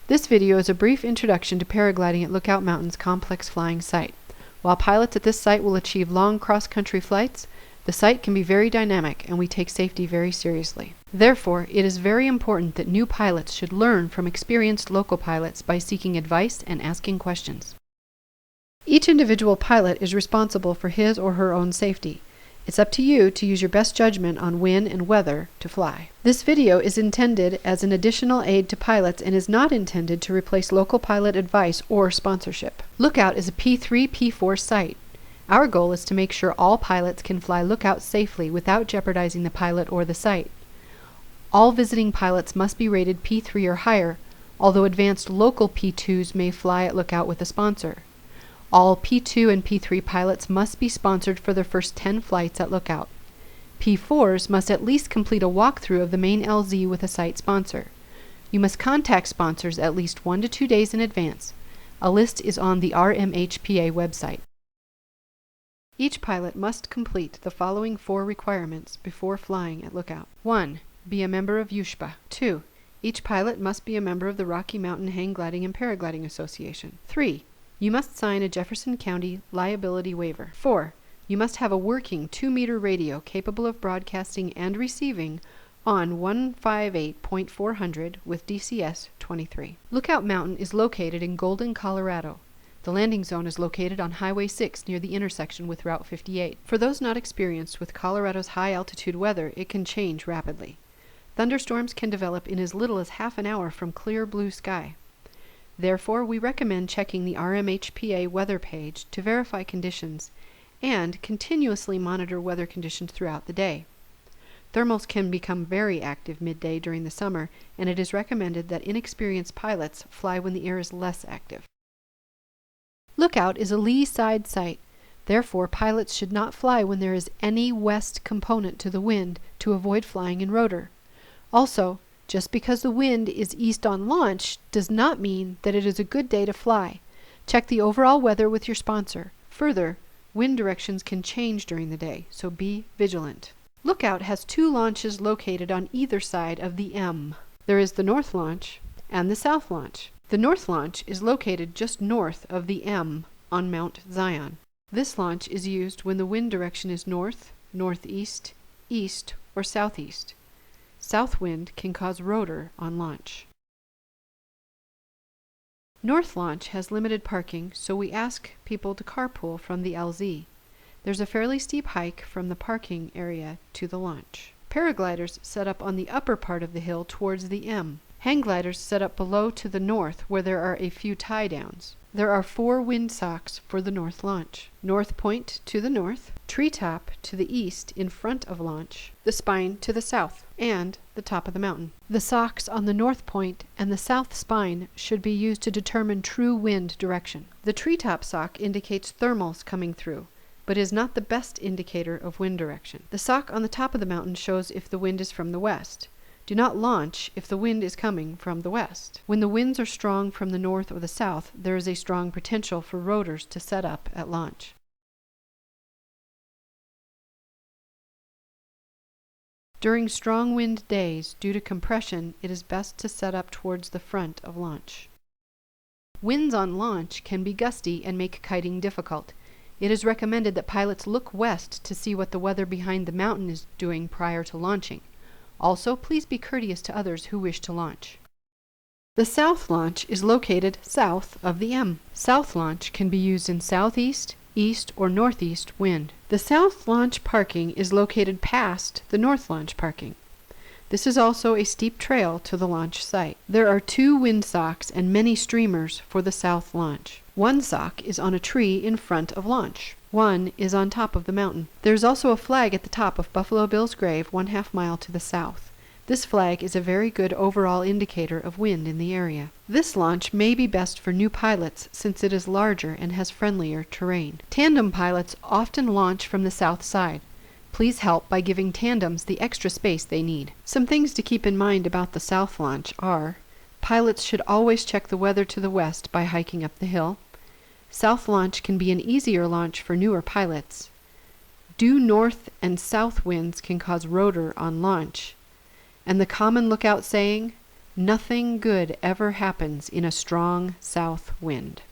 This video is a brief introduction to paragliding at Lookout Mountain's complex flying site. While pilots at this site will achieve long cross-country flights, the site can be very dynamic and we take safety very seriously. Therefore, it is very important that new pilots should learn from experienced local pilots by seeking advice and asking questions. Each individual pilot is responsible for his or her own safety. It's up to you to use your best judgment on when and whether to fly. This video is intended as an additional aid to pilots and is not intended to replace local pilot advice or sponsorship. Lookout is a P3, P4 site. Our goal is to make sure all pilots can fly Lookout safely without jeopardizing the pilot or the site. All visiting pilots must be rated P3 or higher, although advanced local P2s may fly at Lookout with a sponsor. All P2 and P3 pilots must be sponsored for their first 10 flights at Lookout. P4s must at least complete a walkthrough of the main LZ with a site sponsor. You must contact sponsors at least 1 to 2 days in advance. A list is on the RMHPA website. Each pilot must complete the following 4 requirements before flying at Lookout. 1. Be a member of RMHPA. 2. Each pilot must be a member of the Rocky Mountain Hang Gliding and Paragliding Association. 3. You must sign a Jefferson County liability waiver. 4. You must have a working 2-meter radio capable of broadcasting and receiving on 158.400 with DCS 23. Lookout Mountain is located in Golden, Colorado. The landing zone is located on Highway 6 near the intersection with Route 58. For those not experienced with Colorado's high-altitude weather, it can change rapidly. Thunderstorms can develop in as little as half an hour from clear blue sky. Therefore, we recommend checking the RMHPA weather page to verify conditions and continuously monitor weather conditions throughout the day. Thermals can become very active midday during the summer, and it is recommended that inexperienced pilots fly when the air is less active. Lookout is a lee side site. Therefore, pilots should not fly when there is any west component to the wind to avoid flying in rotor. Also, just because the wind is east on launch does not mean that it is a good day to fly. Check the overall weather with your sponsor. Further, wind directions can change during the day, so be vigilant. Lookout has 2 launches located on either side of the M. There is the north launch and the south launch. The north launch is located just north of the M on Mount Zion. This launch is used when the wind direction is north, northeast, east, or southeast. South wind can cause rotor on launch. North launch has limited parking, so we ask people to carpool from the LZ. There's a fairly steep hike from the parking area to the launch. Paragliders set up on the upper part of the hill towards the M. Hang gliders set up below to the north where there are a few tie downs. There are 4 wind socks for the north launch. North point to the north, treetop to the east in front of launch, the spine to the south, and the top of the mountain. The socks on the north point and the south spine should be used to determine true wind direction. The treetop sock indicates thermals coming through, but is not the best indicator of wind direction. The sock on the top of the mountain shows if the wind is from the west. Do not launch if the wind is coming from the west. When the winds are strong from the north or the south, there is a strong potential for rotors to set up at launch. During strong wind days, due to compression, it is best to set up towards the front of launch. Winds on launch can be gusty and make kiting difficult. It is recommended that pilots look west to see what the weather behind the mountain is doing prior to launching. Also, please be courteous to others who wish to launch. The south launch is located south of the M. South launch can be used in southeast, east, or northeast wind. The south launch parking is located past the north launch parking. This is also a steep trail to the launch site. There are 2 wind socks and many streamers for the south launch. 1 sock is on a tree in front of launch. 1 is on top of the mountain. There is also a flag at the top of Buffalo Bill's grave 1/2 mile to the south. This flag is a very good overall indicator of wind in the area. This launch may be best for new pilots since it is larger and has friendlier terrain. Tandem pilots often launch from the south side. Please help by giving tandems the extra space they need. Some things to keep in mind about the south launch are: pilots should always check the weather to the west by hiking up the hill. South launch can be an easier launch for newer pilots. Due north and south winds can cause rotor on launch. And the common lookout saying, Nothing good ever happens in a strong south wind.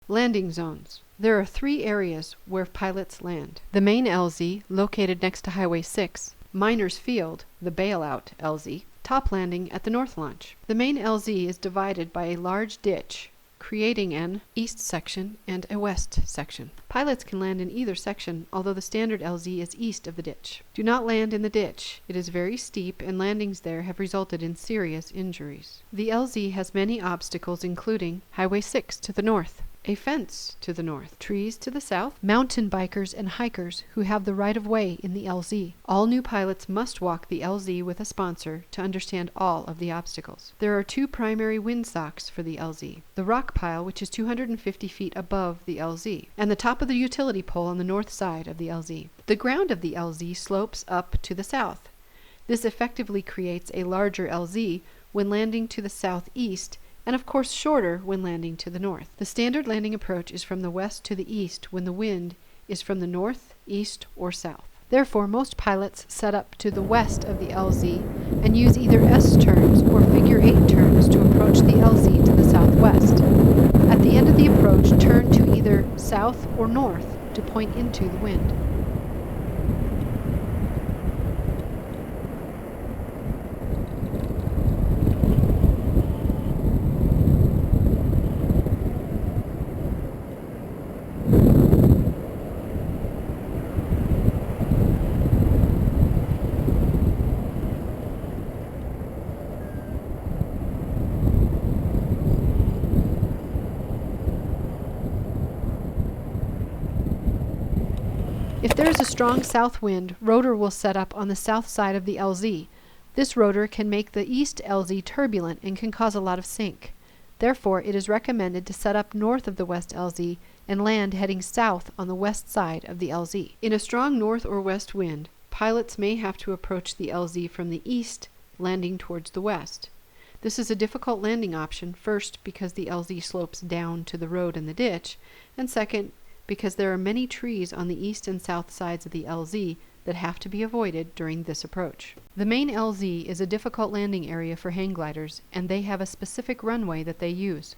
Landing zones. There are 3 areas where pilots land. The main LZ, located next to Highway 6, Miners Field, the bailout LZ, top landing at the north launch. The main LZ is divided by a large ditch, creating an east section and a west section. Pilots can land in either section, although the standard LZ is east of the ditch. Do not land in the ditch. It is very steep, and landings there have resulted in serious injuries. The LZ has many obstacles, including Highway 6 to the north, a fence to the north, trees to the south, mountain bikers and hikers who have the right of way in the LZ. All new pilots must walk the LZ with a sponsor to understand all of the obstacles. There are 2 primary windsocks for the LZ. The rock pile, which is 250 feet above the LZ, and the top of the utility pole on the north side of the LZ. The ground of the LZ slopes up to the south. This effectively creates a larger LZ when landing to the southeast, and of course shorter when landing to the north. The standard landing approach is from the west to the east when the wind is from the north, east, or south. Therefore, most pilots set up to the west of the LZ and use either S turns or figure 8 turns to approach the LZ to the southwest. At the end of the approach, turn to either south or north to point into the wind. If there is a strong south wind, rotor will set up on the south side of the LZ. This rotor can make the east LZ turbulent and can cause a lot of sink. Therefore, it is recommended to set up north of the west LZ and land heading south on the west side of the LZ. In a strong north or west wind, pilots may have to approach the LZ from the east, landing towards the west. This is a difficult landing option, first because the LZ slopes down to the road and the ditch, and second, because there are many trees on the east and south sides of the LZ that have to be avoided during this approach. The main LZ is a difficult landing area for hang gliders, and they have a specific runway that they use.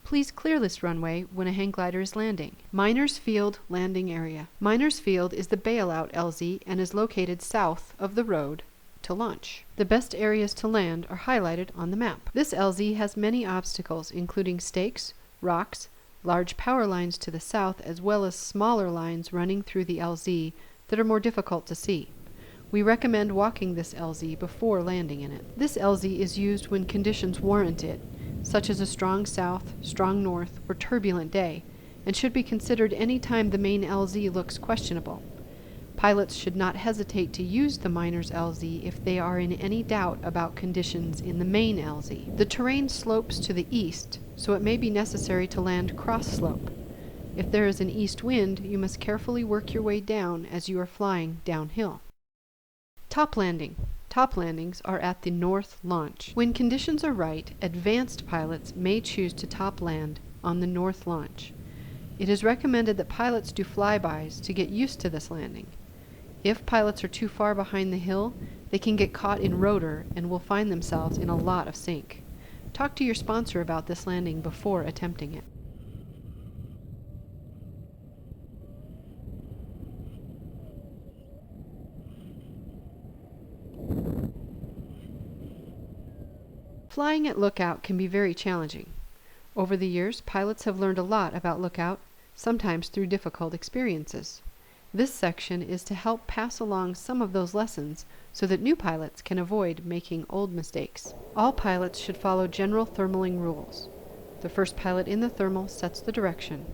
Please clear this runway when a hang glider is landing. Miners Field Landing Area. Miners Field is the bailout LZ and is located south of the road to launch. The best areas to land are highlighted on the map. This LZ has many obstacles, including stakes, rocks, large power lines to the south, as well as smaller lines running through the LZ that are more difficult to see. We recommend walking this LZ before landing in it. This LZ is used when conditions warrant it, such as a strong south, strong north, or turbulent day, and should be considered any time the main LZ looks questionable. Pilots should not hesitate to use the Miners LZ if they are in any doubt about conditions in the main LZ. The terrain slopes to the east, so it may be necessary to land cross-slope. If there is an east wind, you must carefully work your way down as you are flying downhill. Top landing. Top landings are at the north launch. When conditions are right, advanced pilots may choose to top land on the north launch. It is recommended that pilots do flybys to get used to this landing. If pilots are too far behind the hill, they can get caught in rotor and will find themselves in a lot of sink. Talk to your sponsor about this landing before attempting it. Flying at lookout can be very challenging. Over the years, pilots have learned a lot about lookout, sometimes through difficult experiences. This section is to help pass along some of those lessons so that new pilots can avoid making old mistakes. All pilots should follow general thermaling rules. The first pilot in the thermal sets the direction.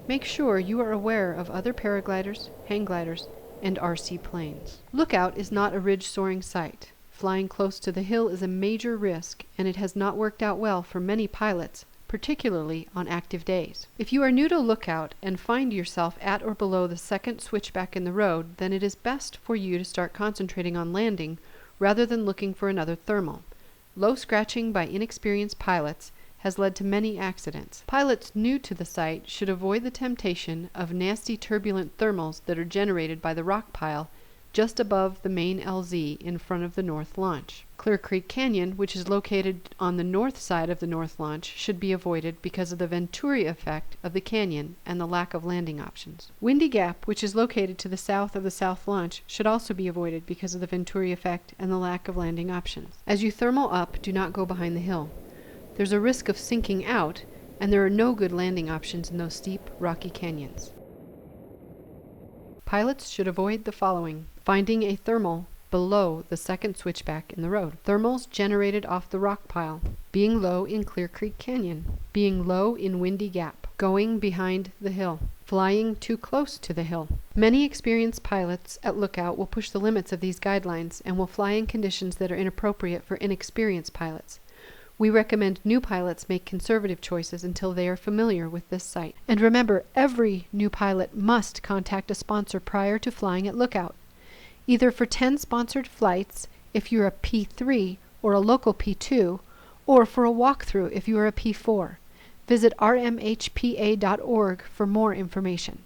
Make sure you are aware of other paragliders, hang gliders, and RC planes. Lookout is not a ridge soaring site. Flying close to the hill is a major risk, and it has not worked out well for many pilots, particularly on active days. If you are new to lookout and find yourself at or below the second switchback in the road, then it is best for you to start concentrating on landing rather than looking for another thermal. Low scratching by inexperienced pilots has led to many accidents. Pilots new to the site should avoid the temptation of nasty turbulent thermals that are generated by the rock pile just above the main LZ in front of the north launch. Clear Creek Canyon, which is located on the north side of the north launch, should be avoided because of the Venturi effect of the canyon and the lack of landing options. Windy Gap, which is located to the south of the south launch, should also be avoided because of the Venturi effect and the lack of landing options. As you thermal up, do not go behind the hill. There's a risk of sinking out, and there are no good landing options in those steep, rocky canyons. Pilots should avoid the following: finding a thermal below the second switchback in the road, thermals generated off the rock pile, being low in Clear Creek Canyon, being low in Windy Gap, going behind the hill, flying too close to the hill. Many experienced pilots at Lookout will push the limits of these guidelines and will fly in conditions that are inappropriate for inexperienced pilots. We recommend new pilots make conservative choices until they are familiar with this site. And remember, every new pilot must contact a sponsor prior to flying at Lookout, either for 10 sponsored flights if you're a P3 or a local P2, or for a walkthrough if you are a P4. Visit rmhpa.org for more information.